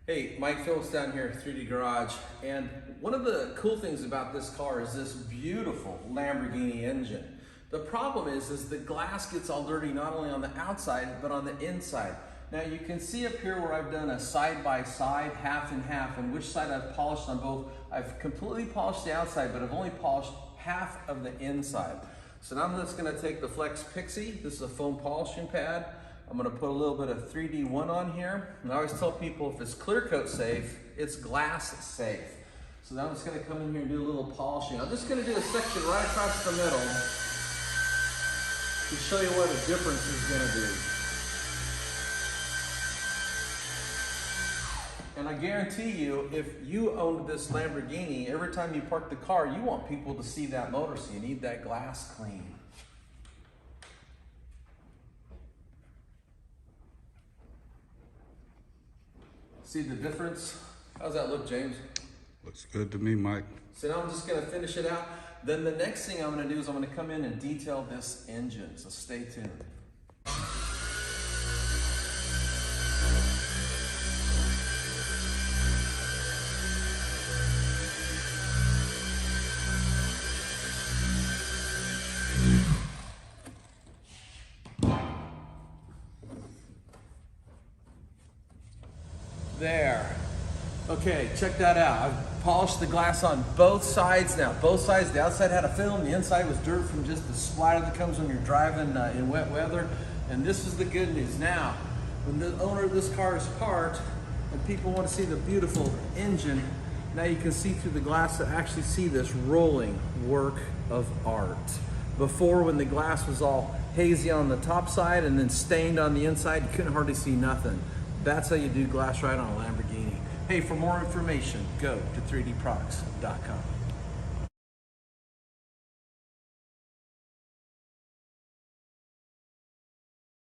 Hey, Mike Phillips down here at 3D Garage, and one of the cool things about this car is this beautiful Lamborghini engine. The problem is the glass gets all dirty not only on the outside, but on the inside. Now you can see up here where I've done a side-by-side, half and half, and which side I've polished on both. I've completely polished the outside, but I've only polished half of the inside. So now I'm just gonna take the Flex Pixie. This is a foam polishing pad. I'm gonna put a little bit of 3D1 on here. And I always tell people if it's clear coat safe, it's glass safe. So now I'm just gonna come in here and do a little polishing. I'm just gonna do a section right across the middle to show you what a difference is gonna be. And I guarantee you, if you owned this Lamborghini, every time you park the car, you want people to see that motor, so you need that glass clean. See the difference? How's that look, James? Looks good to me, Mike. So now I'm just gonna finish it out. Then the next thing I'm gonna do is I'm gonna come in and detail this engine, so stay tuned. There. Okay, check that out. I've polished the glass on both sides now. Both sides, the outside had a film, the inside was dirt from just the splatter that comes when you're driving in wet weather. And this is the good news. Now, when the owner of this car is parked and people want to see the beautiful engine, now you can see through the glass to actually see this rolling work of art. Before, when the glass was all hazy on the top side and then stained on the inside, you couldn't hardly see nothing. That's how you do glass right on a Lamborghini. Hey, for more information, go to 3dproducts.com.